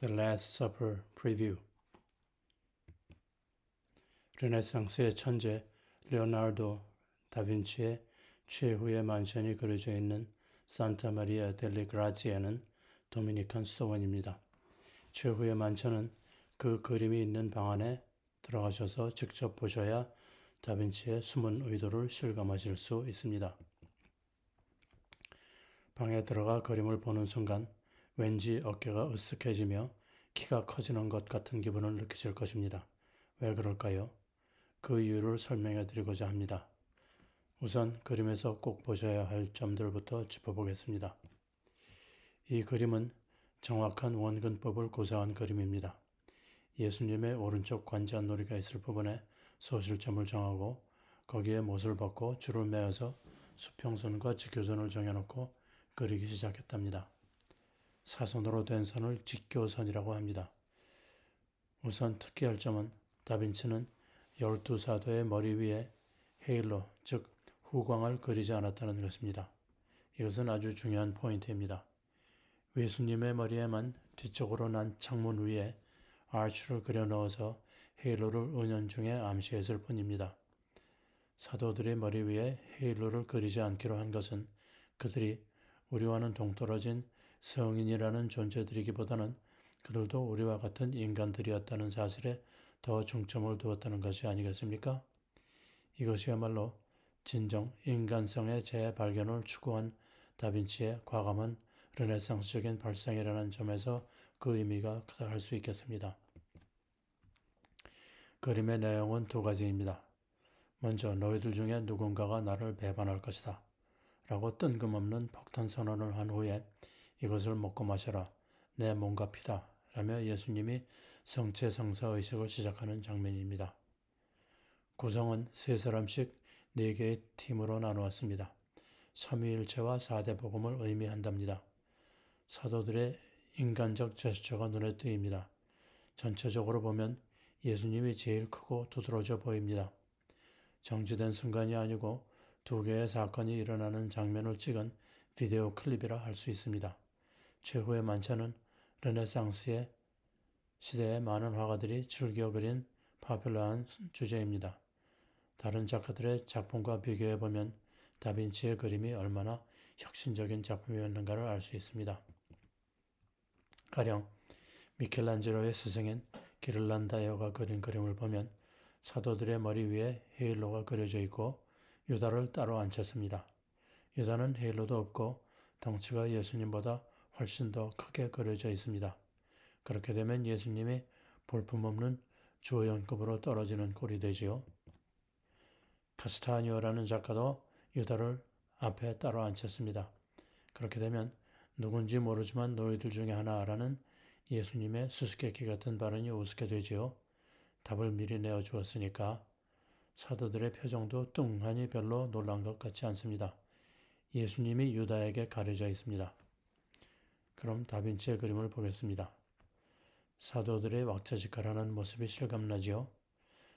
The Last Supper Preview. 르네상스의 천재 레오나르도 다빈치의 최후의 만션이 그려져 있는 산타 마리아 델리 그라지에는 도미니칸 수도원입니다. 최후의 만션은 그 그림이 있는 방 안에 들어가셔서 직접 보셔야 다빈치의 숨은 의도를 실감하실 수 있습니다. 방에 들어가 그림을 보는 순간 왠지 어깨가 으쓱해지며 키가 커지는 것 같은 기분을 느끼실 것입니다. 왜 그럴까요? 그 이유를 설명해 드리고자 합니다. 우선 그림에서 꼭 보셔야 할 점들부터 짚어보겠습니다. 이 그림은 정확한 원근법을 구사한 그림입니다. 예수님의 오른쪽 관자놀이가 있을 부분에 소실점을 정하고 거기에 못을 벗고 줄을 매어서 수평선과 직교선을 정해놓고 그리기 시작했답니다. 사선으로 된 선을 직교선이라고 합니다. 우선 특이할 점은 다빈치는 12사도의 머리 위에 헤일로, 즉 후광을 그리지 않았다는 것입니다. 이것은 아주 중요한 포인트입니다. 예수님의 머리에만 뒤쪽으로 난 창문 위에 아치를 그려 넣어서 헤일로를 은연중에 암시했을 뿐입니다. 사도들의 머리 위에 헤일로를 그리지 않기로 한 것은 그들이 우리와는 동떨어진 성인이라는 존재들이기보다는 그들도 우리와 같은 인간들이었다는 사실에 더 중점을 두었다는 것이 아니겠습니까? 이것이야말로 진정 인간성의 재발견을 추구한 다빈치의 과감한 르네상스적인 발상이라는 점에서 그 의미가 크다 할 수 있겠습니다. 그림의 내용은 두 가지입니다. 먼저 너희들 중에 누군가가 나를 배반할 것이다 라고 뜬금없는 폭탄 선언을 한 후에 이것을 먹고 마셔라 내 몸과 피다 라며 예수님이 성체성사의식을 시작하는 장면입니다. 구성은 세 사람씩 4개의 팀으로 나누었습니다. 삼위일체와 4대 복음을 의미한답니다. 사도들의 인간적 제스처가 눈에 띄입니다. 전체적으로 보면 예수님이 제일 크고 두드러져 보입니다. 정지된 순간이 아니고 2개의 사건이 일어나는 장면을 찍은 비디오 클립이라 할 수 있습니다. 최후의 만찬은 르네상스의 시대의 많은 화가들이 즐겨 그린 파퓰러한 주제입니다. 다른 작가들의 작품과 비교해보면 다빈치의 그림이 얼마나 혁신적인 작품이었는가를 알 수 있습니다. 가령 미켈란젤로의 스승인 기를란다이오가 그린 그림을 보면 사도들의 머리 위에 헤일로가 그려져 있고 유다를 따로 앉혔습니다. 유다는 헤일로도 없고 덩치가 예수님보다 훨씬 더 크게 그려져 있습니다. 그렇게 되면 예수님이 볼품없는 주연급으로 떨어지는 꼴이 되지요. 카스타니오라는 작가도 유다를 앞에 따로 앉혔습니다. 그렇게 되면 누군지 모르지만 너희들 중에 하나라는 예수님의 수수께끼 같은 발언이 우습게 되지요. 답을 미리 내어주었으니까 사도들의 표정도 뚱하니 별로 놀란 것 같지 않습니다. 예수님이 유다에게 가려져 있습니다. 그럼 다빈치의 그림을 보겠습니다. 사도들의 왁자지껄하는 모습이 실감나지요.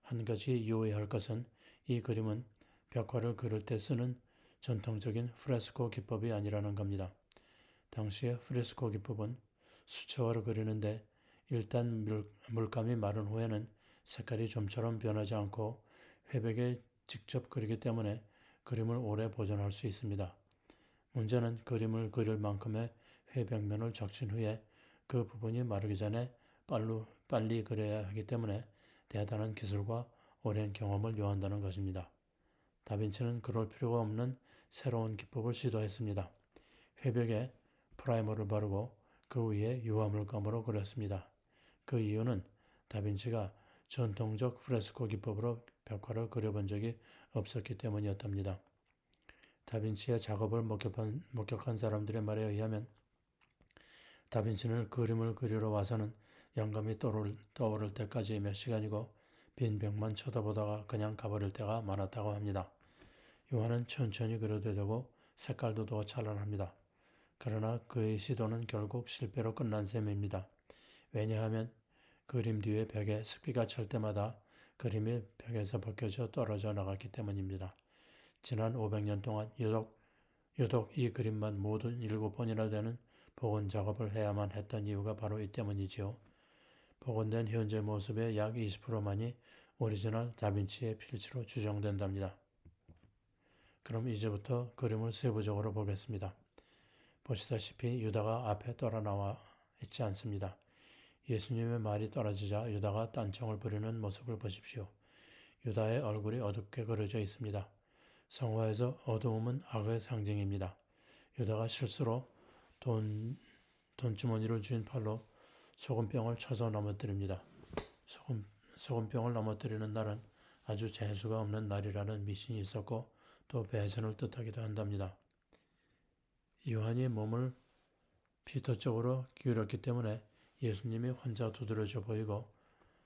한 가지 유의할 것은 이 그림은 벽화를 그릴 때 쓰는 전통적인 프레스코 기법이 아니라는 겁니다. 당시의 프레스코 기법은 수채화를 그리는데 일단 물감이 마른 후에는 색깔이 좀처럼 변하지 않고 회백에 직접 그리기 때문에 그림을 오래 보존할 수 있습니다. 문제는 그림을 그릴 만큼의 회백면을 적신 후에 그 부분이 마르기 전에 빨리 그려야 하기 때문에 대단한 기술과 오랜 경험을 요한다는 것입니다. 다빈치는 그럴 필요가 없는 새로운 기법을 시도했습니다. 회벽에 프라이머를 바르고 그 위에 유화물감으로 그렸습니다. 그 이유는 다빈치가 전통적 프레스코 기법으로 벽화를 그려본 적이 없었기 때문이었답니다. 다빈치의 작업을 목격한 사람들의 말에 의하면 다빈치는 그림을 그리러 와서는 영감이 떠오를 때까지 몇 시간이고 빈 벽만 쳐다보다가 그냥 가버릴 때가 많았다고 합니다. 유화는 천천히 그려도 되고 색깔도 더 찬란합니다. 그러나 그의 시도는 결국 실패로 끝난 셈입니다. 왜냐하면 그림 뒤에 벽에 습기가 찰 때마다 그림이 벽에서 벗겨져 떨어져 나갔기 때문입니다. 지난 500년 동안 유독 이 그림만 모두 7번이나 되는 복원 작업을 해야만 했던 이유가 바로 이 때문이지요. 복원된 현재 모습의 약 20%만이 오리지널 다빈치의 필치로 추정된답니다. 그럼 이제부터 그림을 세부적으로 보겠습니다. 보시다시피 유다가 앞에 떠라 나와 있지 않습니다. 예수님의 말이 떨어지자 유다가 딴청을 부리는 모습을 보십시오. 유다의 얼굴이 어둡게 그려져 있습니다. 성화에서 어두움은 악의 상징입니다. 유다가 실수로 돈주머니를 쥔 팔로 소금병을 쳐서 넘어뜨립니다. 소금병을 넘어뜨리는 날은 아주 재수가 없는 날이라는 미신이 있었고 또 배신을 뜻하기도 한답니다. 요한이 몸을 피터 쪽으로 기울였기 때문에 예수님이 혼자 두드러져 보이고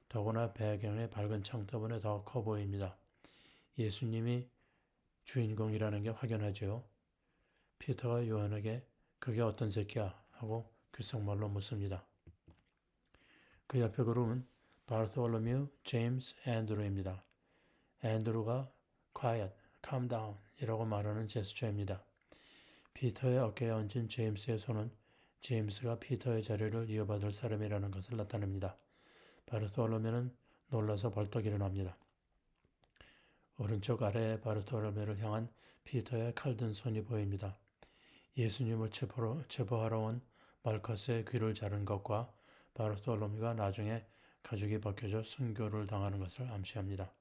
더구나 배경의 밝은 창 때문에 더 커 보입니다. 예수님이 주인공이라는 게 확연하죠. 피터가 요한에게 그게 어떤 새끼야? 하고 귓속말로 묻습니다. 그 옆에 그룹은 바르톨로뮤, 제임스, 앤드루입니다. 앤드루가 quiet, calm down 이라고 말하는 제스처입니다. 피터의 어깨에 얹은 제임스의 손은 제임스가 피터의 자리를 이어받을 사람이라는 것을 나타냅니다. 바르톨로메는 놀라서 벌떡 일어납니다. 오른쪽 아래에 바르톨로메를 향한 피터의 칼든 손이 보입니다. 예수님을 체포하러 온 말커스의 귀를 자른 것과 바르톨로메가 나중에 가죽이 벗겨져 순교를 당하는 것을 암시합니다.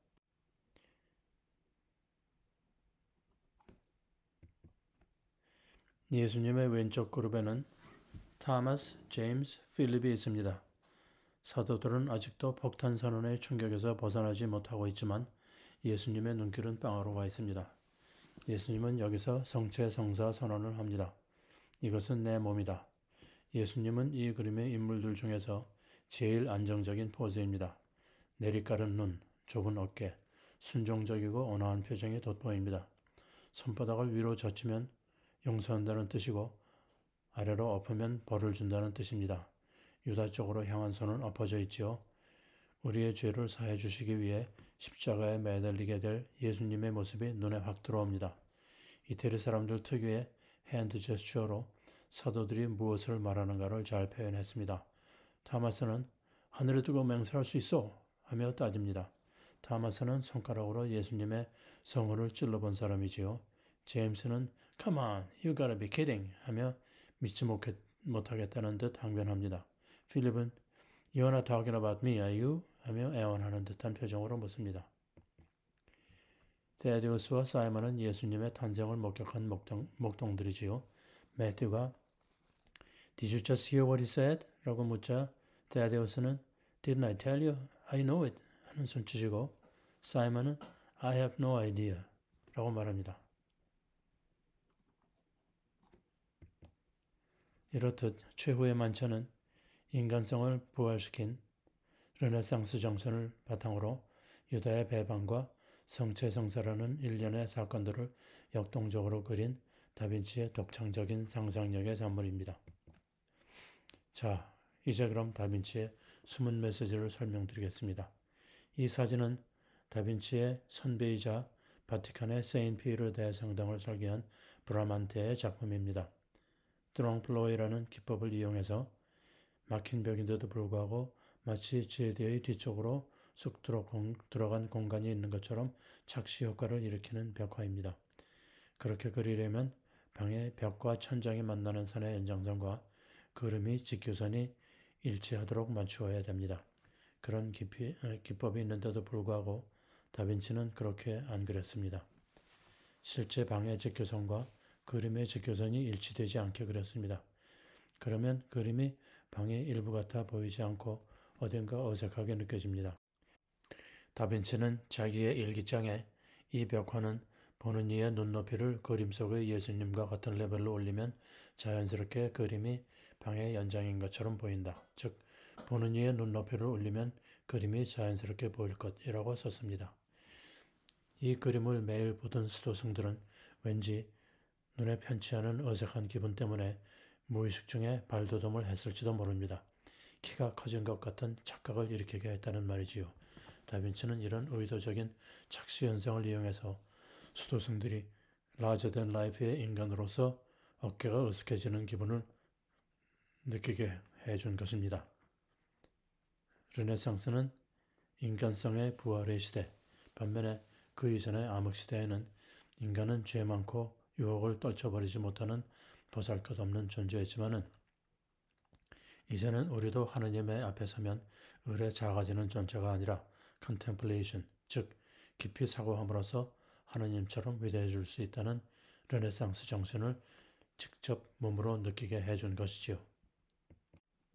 예수님의 왼쪽 그룹에는 타마스, 제임스, 필립이 있습니다. 사도들은 아직도 폭탄 선언의 충격에서 벗어나지 못하고 있지만 예수님의 눈길은 빵으로 가 있습니다. 예수님은 여기서 성체성사 선언을 합니다. 이것은 내 몸이다. 예수님은 이 그림의 인물들 중에서 제일 안정적인 포즈입니다. 내리깔은 눈, 좁은 어깨, 순종적이고 온화한 표정이 돋보입니다. 손바닥을 위로 젖히면 용서한다는 뜻이고 아래로 엎으면 벌을 준다는 뜻입니다. 유다 쪽으로 향한 손은 엎어져 있지요. 우리의 죄를 사해 주시기 위해 십자가에 매달리게 될 예수님의 모습이 눈에 확 들어옵니다. 이태리 사람들 특유의 핸드 제스처로 사도들이 무엇을 말하는가를 잘 표현했습니다. 타마스는 하늘에 두고 맹세할 수 있어 하며 따집니다. 타마스는 손가락으로 예수님의 성호를 찔러본 사람이지요. 제임스는 Come on, you gotta be kidding 하며 믿지 못하겠다는 듯 항변합니다. 필립은 You're not talking about me, are you? 하며 애원하는 듯한 표정으로 묻습니다. 데디우스와 사이먼은 예수님의 탄생을 목격한 목동들이지요. 매튜가 Did you just hear what he said? 라고 묻자 데디우스는 Didn't I tell you? I know it 하는 손짓이고 사이먼은 I have no idea 라고 말합니다. 이렇듯 최후의 만찬은 인간성을 부활시킨 르네상스 정신을 바탕으로 유다의 배반과 성체성사라는 일련의 사건들을 역동적으로 그린 다빈치의 독창적인 상상력의 산물입니다. 자, 이제 그럼 다빈치의 숨은 메시지를 설명드리겠습니다. 이 사진은 다빈치의 선배이자 바티칸의 세인피에르 대성당을 설계한 브라만테의 작품입니다. 드롱플로이라는 기법을 이용해서 막힌 벽인데도 불구하고 마치 제디의 뒤쪽으로 쑥 들어간 공간이 있는 것처럼 착시 효과를 일으키는 벽화입니다. 그렇게 그리려면 방의 벽과 천장이 만나는 선의 연장선과 그림이 직교선이 일치하도록 맞추어야 됩니다. 그런 기법이 있는데도 불구하고 다빈치는 그렇게 안 그렸습니다. 실제 방의 직교선과 그림의 직교선이 일치되지 않게 그렸습니다. 그러면 그림이 방의 일부 같아 보이지 않고 어딘가 어색하게 느껴집니다. 다빈치는 자기의 일기장에 이 벽화는 보는 이의 눈높이를 그림 속의 예수님과 같은 레벨로 올리면 자연스럽게 그림이 방의 연장인 것처럼 보인다. 즉, 보는 이의 눈높이를 올리면 그림이 자연스럽게 보일 것이라고 썼습니다. 이 그림을 매일 보던 수도승들은 왠지 눈에 편치 않은 어색한 기분 때문에 무의식 중에 발돋움을 했을지도 모릅니다. 키가 커진 것 같은 착각을 일으키게 했다는 말이지요. 다빈치는 이런 의도적인 착시 현상을 이용해서 수도승들이 라저 된 라이프의 인간으로서 어깨가 으쓱해지는 기분을 느끼게 해준 것입니다. 르네상스는 인간성의 부활의 시대, 반면에 그 이전의 암흑시대에는 인간은 죄 많고 유혹을 떨쳐버리지 못하는 보잘것없는 존재였지만은 이제는 우리도 하느님의 앞에 서면 을에 작아지는 존재가 아니라 contemplation, 즉 깊이 사고함으로써 하느님처럼 위대해질 수 있다는 르네상스 정신을 직접 몸으로 느끼게 해준 것이지요.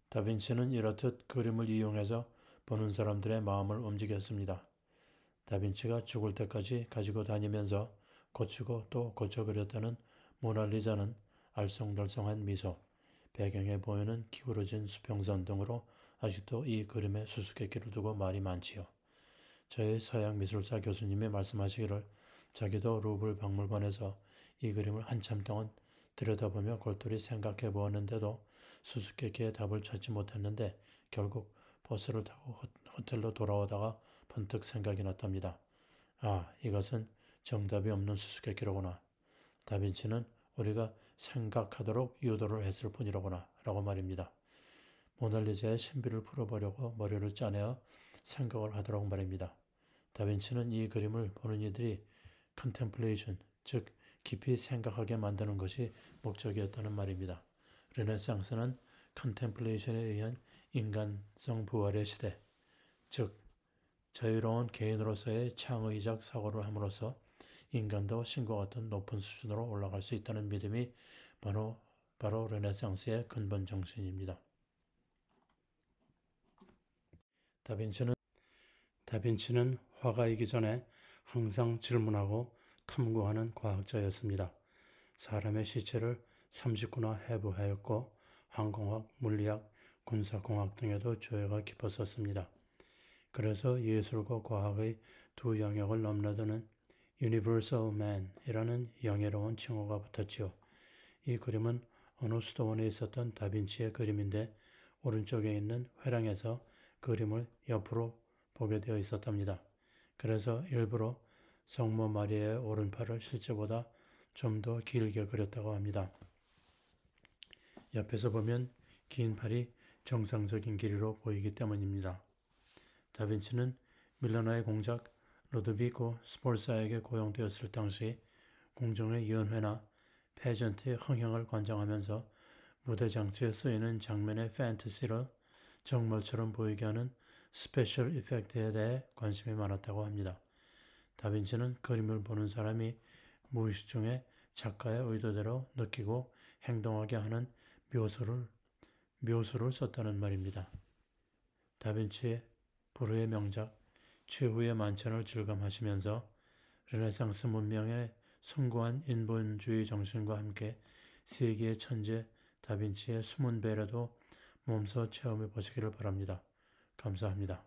다빈치는 이렇듯 그림을 이용해서 보는 사람들의 마음을 움직였습니다. 다빈치가 죽을 때까지 가지고 다니면서 고치고 또 고쳐 그렸다는 모나리자는 알쏭달쏭한 미소, 배경에 보이는 기울어진 수평선 등으로 아직도 이 그림에 수수께끼를 두고 말이 많지요. 저희 서양미술사 교수님이 말씀하시기를 자기도 루블 박물관에서 이 그림을 한참 동안 들여다보며 골똘히 생각해 보았는데도 수수께끼의 답을 찾지 못했는데 결국 버스를 타고 호텔로 돌아오다가 번뜩 생각이 났답니다. 아, 이것은 정답이 없는 수수께끼로구나. 다빈치는 우리가 생각하도록 유도를 했을 뿐이로구나 라고 말입니다. 모나리자의 신비를 풀어보려고 머리를 짜내어 생각을 하도록 말입니다. 다빈치는 이 그림을 보는 이들이 컨템플레이션, 즉 깊이 생각하게 만드는 것이 목적이었다는 말입니다. 르네상스는 컨템플레이션에 의한 인간성 부활의 시대, 즉 자유로운 개인으로서의 창의적 사고를 함으로써 인간도 신과 같은 높은 수준으로 올라갈 수 있다는 믿음이 바로 르네상스의 근본 정신입니다. 다빈치는 화가이기 전에 항상 질문하고 탐구하는 과학자였습니다. 사람의 시체를 30구나 해부하였고 항공학, 물리학, 군사공학 등에도 조예가 깊었었습니다. 그래서 예술과 과학의 두 영역을 넘나드는 Universal Man이라는 영예로운 칭호가 붙었지요. 이 그림은 어느 수도원에 있었던 다빈치의 그림인데 오른쪽에 있는 회랑에서 그림을 옆으로 보게 되어 있었답니다. 그래서 일부러 성모 마리아의 오른팔을 실제보다 좀 더 길게 그렸다고 합니다. 옆에서 보면 긴 팔이 정상적인 길이로 보이기 때문입니다. 다빈치는 밀라노의 공작 루도비코 스포르사에게 고용되었을 당시 궁정의 연회나 패전트의 흥행을 관장하면서 무대 장치에 쓰이는 장면의 판타시를 정말처럼 보이게 하는 스페셜 이펙트에 대해 관심이 많았다고 합니다. 다빈치는 그림을 보는 사람이 무의식 중에 작가의 의도대로 느끼고 행동하게 하는 묘수를 썼다는 말입니다. 다빈치의 불후의 명작 최후의 만찬을 즐감하시면서 르네상스 문명의 숭고한 인본주의 정신과 함께 세계의 천재 다빈치의 숨은 배려도 몸소 체험해 보시기를 바랍니다. 감사합니다.